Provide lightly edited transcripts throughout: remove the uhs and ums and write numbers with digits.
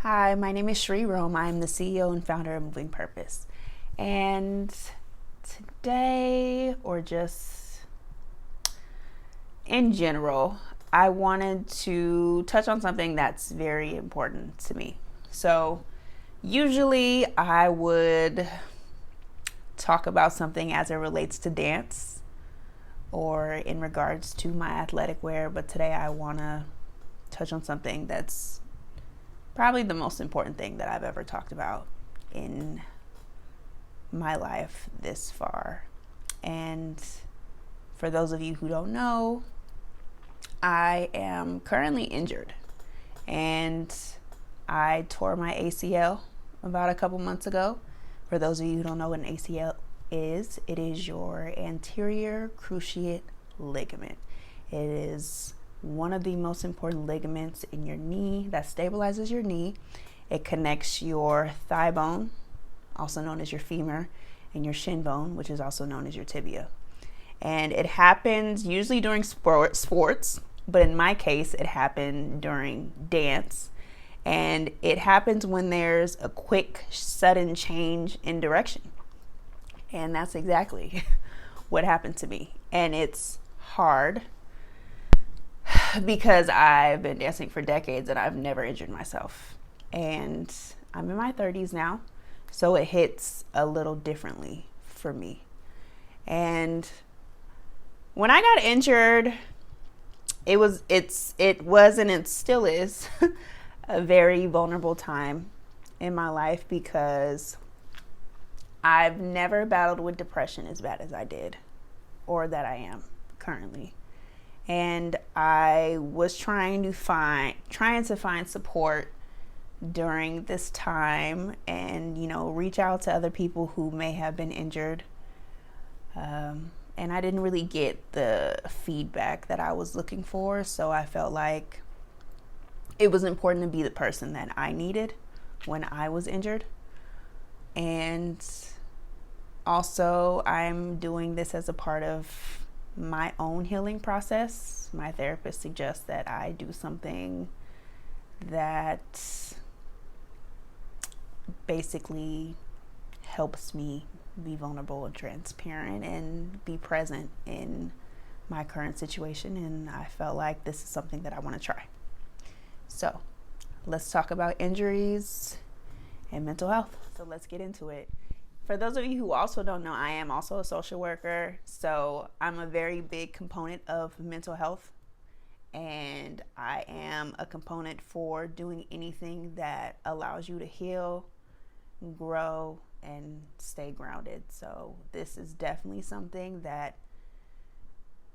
Hi, my name is Sheree. I'm the CEO and founder of Moving Purpose. And today, or just in general, I wanted to touch on something that's very important to me. So, usually I would talk about something as it relates to dance or in regards to my athletic wear, but today I want to touch on something that's probably the most important thing that I've ever talked about in my life this far. And for those of you who don't know, I am currently injured, and I tore my ACL about a couple months ago. For those of you who don't know what an ACL is, it is your anterior cruciate ligament. It is one of the most important ligaments in your knee that stabilizes your knee. It connects your thigh bone, also known as your femur, and your shin bone, which is also known as your tibia. And it happens usually during sports, but in my case, it happened during dance. And it happens when there's a quick, sudden change in direction. And that's exactly what happened to me. And it's hard because I've been dancing for decades and I've never injured myself. And I'm in my 30s now, so it hits a little differently for me. And when I got injured, it was and it still is a very vulnerable time in my life because I've never battled with depression as bad as I did, or that I am currently. And I was trying to find support during this time, and reach out to other people who may have been injured. And I didn't really get the feedback that I was looking for, so I felt like it was important to be the person that I needed when I was injured. And also, I'm doing this as a part of my own healing process. My therapist suggests that I do something that basically helps me be vulnerable and transparent and be present in my current situation. And I felt like this is something that I want to try. So let's talk about injuries and mental health. So let's get into it. For those of you who also don't know, I am also a social worker. So I'm a very big component of mental health. And I am a component for doing anything that allows you to heal, grow, and stay grounded. So this is definitely something that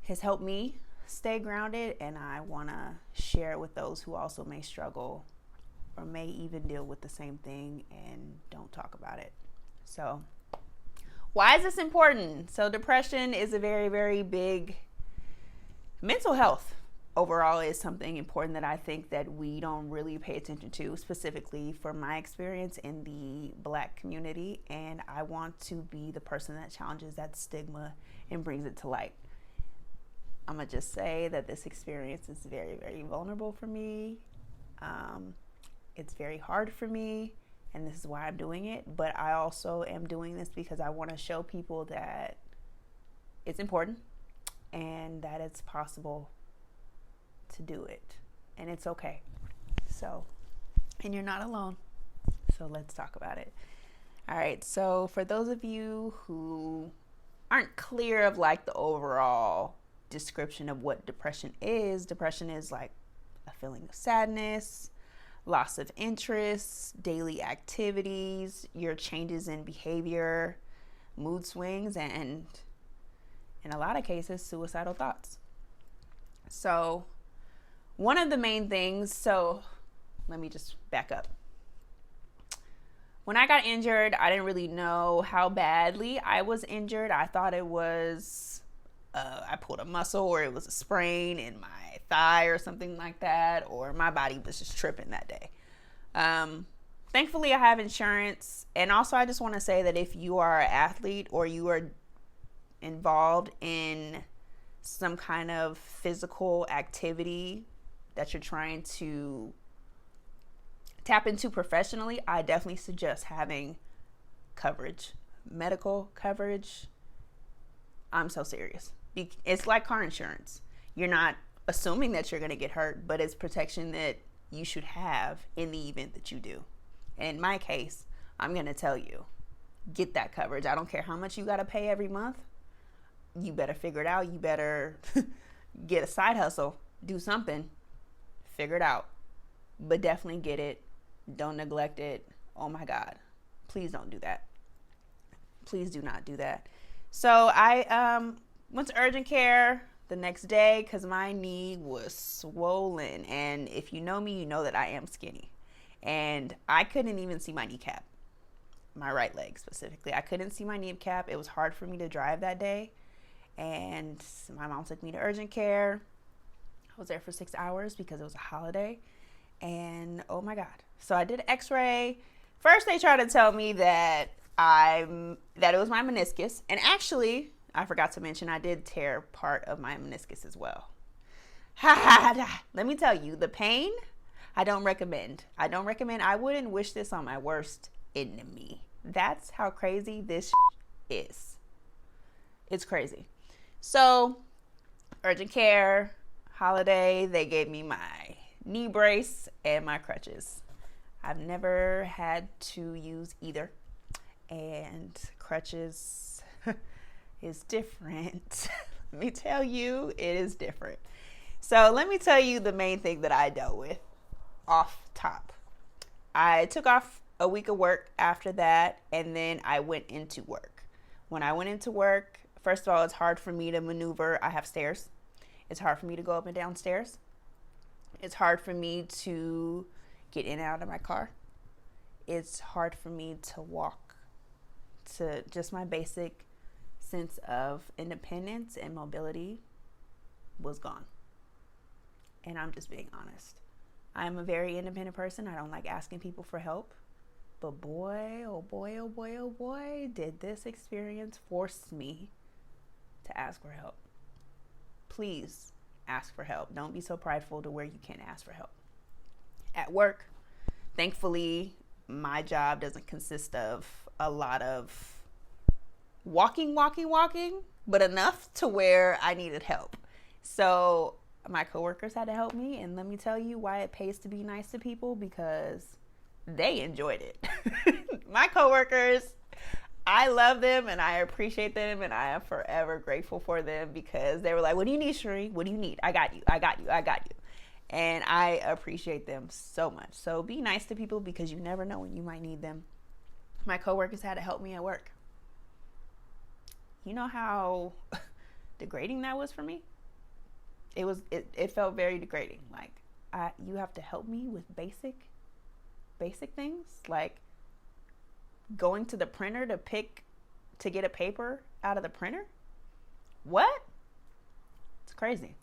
has helped me stay grounded, and I want to share it with those who also may struggle or may even deal with the same thing and don't talk about it. So why is this important? So depression is a very, very big mental health. Overall is something important that I think that we don't really pay attention to, specifically for my experience in the Black community. And I want to be the person that challenges that stigma and brings it to light. I'm going to just say that this experience is very, very vulnerable for me. It's very hard for me, and this is why I'm doing it. But I also am doing this because I want to show people that it's important and that it's possible to do it, and it's okay. So, and you're not alone. So let's talk about it. All right. So for those of you who aren't clear of like the overall description of what depression is like a feeling of sadness, loss of interest, daily activities, your changes in behavior, mood swings, and in a lot of cases, suicidal thoughts. So one of the main things, so let me just back up. When I got injured, I didn't really know how badly I was injured. I thought it was, I pulled a muscle, or it was a sprain in my thigh or something like that, or my body was just tripping that day. Thankfully, I have insurance. And also, I just want to say that if you are an athlete or you are involved in some kind of physical activity that you're trying to tap into professionally, I definitely suggest having coverage, medical coverage. I'm so serious. It's like car insurance. You're not assuming that you're going to get hurt, but it's protection that you should have in the event that you do. In my case, I'm going to tell you, get that coverage. I don't care how much you got to pay every month. You better figure it out. You better get a side hustle, do something, figure it out, but definitely get it. Don't neglect it. Oh my God, please don't do that. Please do not do that. So I went to urgent care the next day because my knee was swollen. And if you know me, you know that I am skinny. And I couldn't even see my kneecap, my right leg specifically. I couldn't see my kneecap. It was hard for me to drive that day. And my mom took me to urgent care. I was there for 6 hours because it was a holiday. And oh my God. So I did an x-ray. First they tried to tell me that it was my meniscus. And actually, I forgot to mention I did tear part of my meniscus as well. Let me tell you, the pain, I don't recommend. I wouldn't wish this on my worst enemy. That's how crazy this is. It's crazy. So, urgent care, holiday, they gave me my knee brace and my crutches. I've never had to use either. And crutches is different. Let me tell you, it is different. So let me tell you the main thing that I dealt with off top. I took off a week of work after that, and then I went into work. When I went into work, first of all, it's hard for me to maneuver. I have stairs. It's hard for me to go up and down stairs. It's hard for me to get in and out of my car. It's hard for me to walk. To just my basic sense of independence and mobility was gone. And I'm just being honest. I'm a very independent person. I don't like asking people for help. But boy, oh boy, oh boy, oh boy, did this experience force me to ask for help. Please ask for help. Don't be so prideful to where you can't ask for help. At work, thankfully, my job doesn't consist of a lot of walking, but enough to where I needed help. So my coworkers had to help me, and let me tell you why it pays to be nice to people, because they enjoyed it. My coworkers, I love them and I appreciate them, and I am forever grateful for them because they were like, "What do you need, Sheree? What do you need? I got you. And I appreciate them so much. So be nice to people because you never know when you might need them. My coworkers had to help me at work. You know how degrading that was for me? It felt very degrading. Like, you have to help me with basic things, like going to the printer to get a paper out of the printer. What? It's crazy.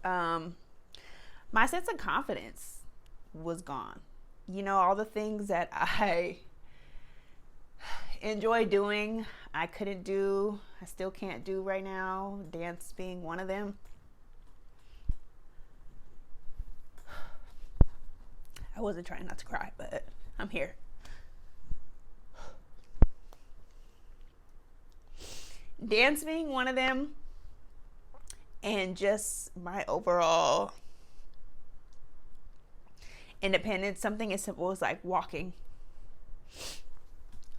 My sense of confidence was gone. You know, all the things that I enjoy doing, I couldn't do. I still can't do right now. Dance being one of them. I wasn't trying not to cry, but I'm here. Dance being one of them, and just my overall independence. Something as simple as like walking.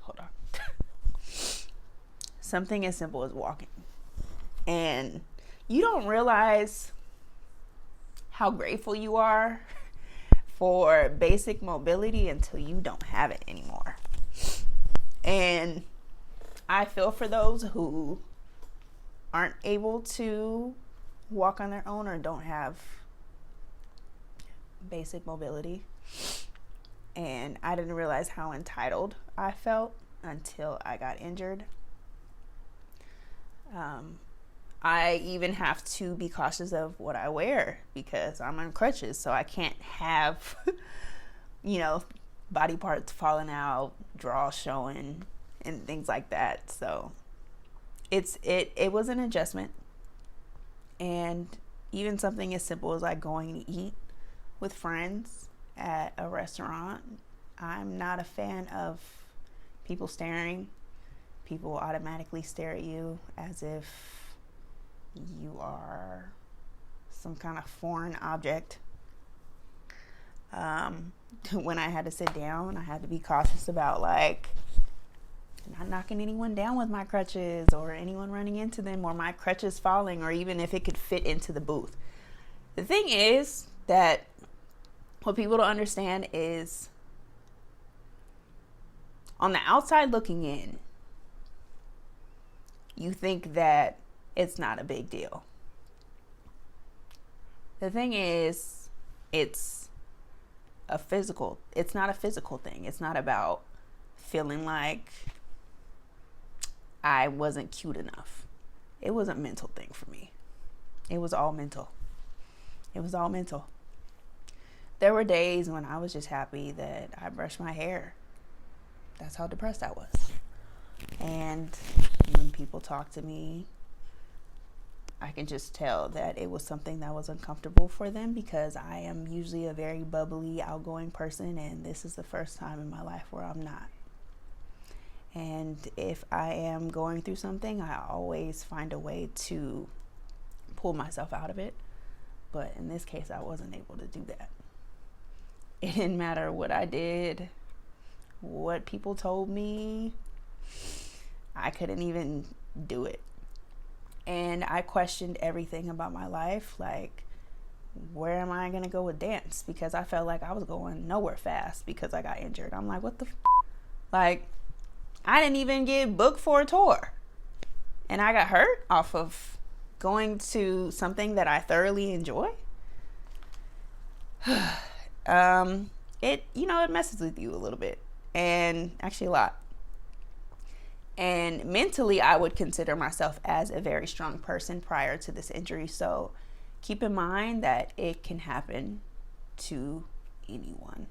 Hold on. Something as simple as walking. And you don't realize how grateful you are for basic mobility until you don't have it anymore. And I feel for those who aren't able to walk on their own or don't have basic mobility. And I didn't realize how entitled I felt until I got injured. I even have to be cautious of what I wear because I'm on crutches, so I can't have, body parts falling out, draws showing, and things like that. So it was an adjustment. And even something as simple as like going to eat with friends at a restaurant. I'm not a fan of people staring. People automatically stare at you as if you are some kind of foreign object. When I had to sit down, I had to be cautious about like not knocking anyone down with my crutches or anyone running into them or my crutches falling, or even if it could fit into the booth. The thing is that what people don't understand is on the outside looking in, you think that it's not a big deal. The thing is, it's not a physical thing. It's not about feeling like I wasn't cute enough. It was a mental thing for me. It was all mental. There were days when I was just happy that I brushed my hair. That's how depressed I was. And when people talk to me, I can just tell that it was something that was uncomfortable for them, because I am usually a very bubbly, outgoing person, and this is the first time in my life where I'm not. And if I am going through something, I always find a way to pull myself out of it. But in this case, I wasn't able to do that. It didn't matter what I did, what people told me. I couldn't even do it. And I questioned everything about my life. Like, where am I going to go with dance? Because I felt like I was going nowhere fast because I got injured. I'm like, what the Like, I didn't even get booked for a tour. And I got hurt off of going to something that I thoroughly enjoy. It messes with you a little bit. And actually a lot. And mentally, I would consider myself as a very strong person prior to this injury. So keep in mind that it can happen to anyone.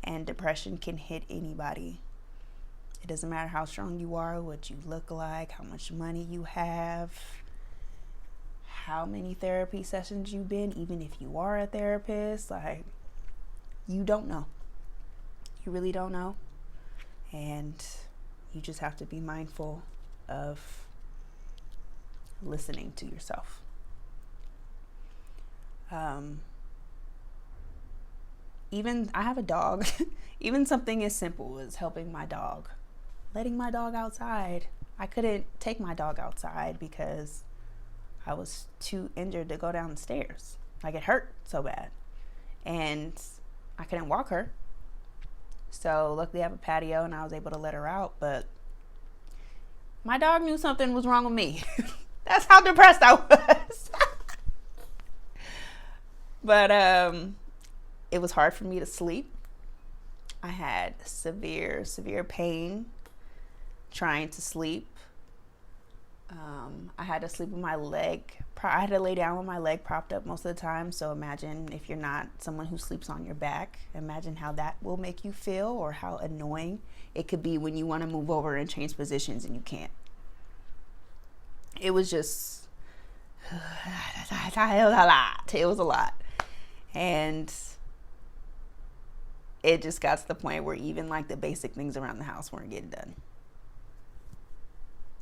And depression can hit anybody. It doesn't matter how strong you are, what you look like, how much money you have, how many therapy sessions you've been, even if you are a therapist. Like, you don't know. You really don't know. And you just have to be mindful of listening to yourself. Even I have a dog. Even something as simple as helping my dog, letting my dog outside. I couldn't take my dog outside because I was too injured to go down the stairs. Like, it hurt so bad. And I couldn't walk her. So luckily I have a patio and I was able to let her out. But my dog knew something was wrong with me. That's how depressed I was. But it was hard for me to sleep. I had severe pain trying to sleep. I had to sleep with my leg. I had to lay down with my leg propped up most of the time. So imagine if you're not someone who sleeps on your back. Imagine how that will make you feel, or how annoying it could be when you want to move over and change positions and you can't. It was just, it was a lot. And it just got to the point where even like the basic things around the house weren't getting done.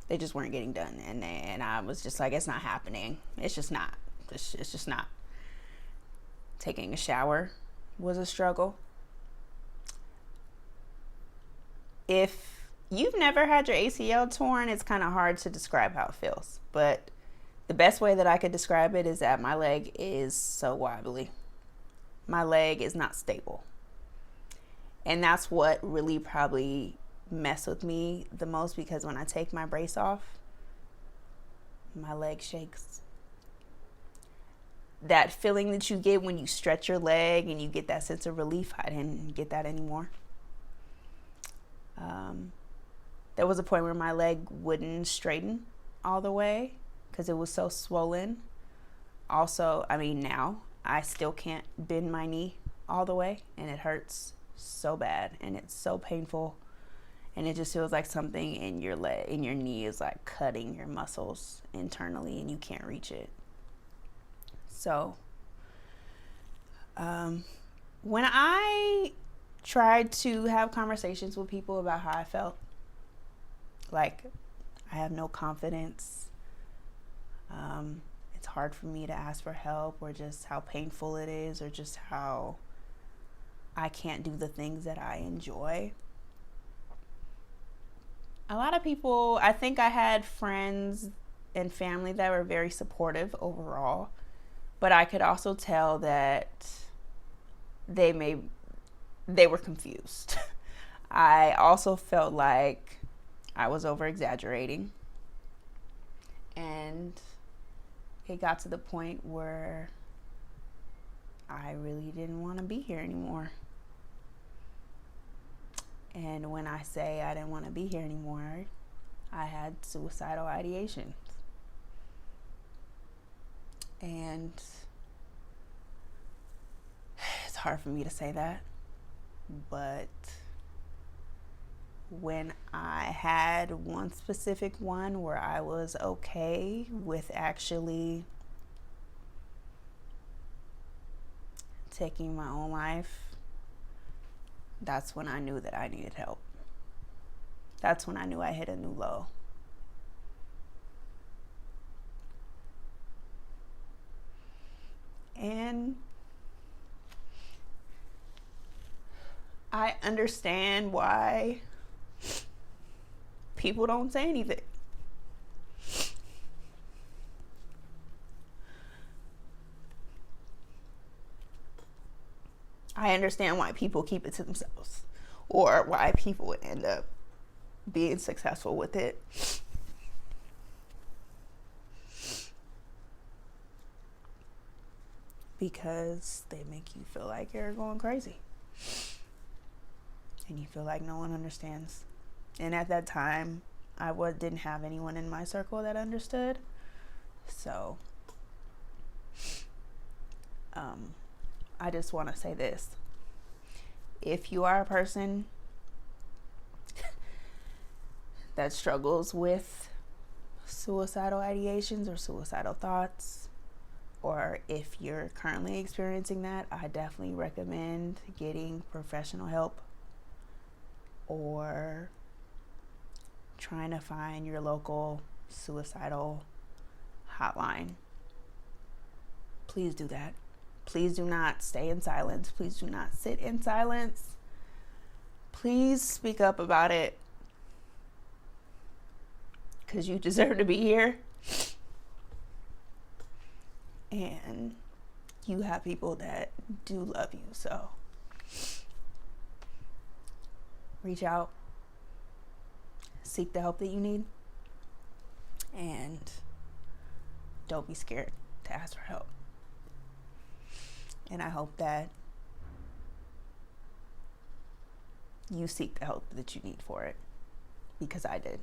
They just weren't getting done. And I was just like, it's not happening. It's just not. It's just not. Taking a shower was a struggle. If you've never had your ACL torn, it's kind of hard to describe how it feels. But the best way that I could describe it is that my leg is so wobbly. My leg is not stable. And that's what really probably mess with me the most, because when I take my brace off, my leg shakes. That feeling that you get when you stretch your leg and you get that sense of relief, I didn't get that anymore. There was a point where my leg wouldn't straighten all the way because it was so swollen. Also, now I still can't bend my knee all the way, and it hurts so bad and it's so painful. And it just feels like something in your leg, in your knee, is like cutting your muscles internally and you can't reach it. So, When I tried to have conversations with people about how I felt, like I have no confidence, it's hard for me to ask for help, or just how painful it is, or just how I can't do the things that I enjoy. A lot of people, I think I had friends and family that were very supportive overall, but I could also tell that they were confused. I also felt like I was over exaggerating, and it got to the point where I really didn't want to be here anymore. And when I say I didn't want to be here anymore, I had suicidal ideations. And it's hard for me to say that, but when I had one specific one where I was okay with actually taking my own life, that's when I knew that I needed help. That's when I knew I hit a new low. And I understand why people don't say anything. I understand why people keep it to themselves, or why people would end up being successful with it. Because they make you feel like you're going crazy. And you feel like no one understands. And at that time, I didn't have anyone in my circle that understood. So, I just want to say this. If you are a person that struggles with suicidal ideations or suicidal thoughts, or if you're currently experiencing that, I definitely recommend getting professional help, or trying to find your local suicidal hotline. Please do that. Please do not stay in silence. Please do not sit in silence. Please speak up about it, because you deserve to be here. And you have people that do love you. So reach out, seek the help that you need, and don't be scared to ask for help. And I hope that you seek the help that you need for it, because I did.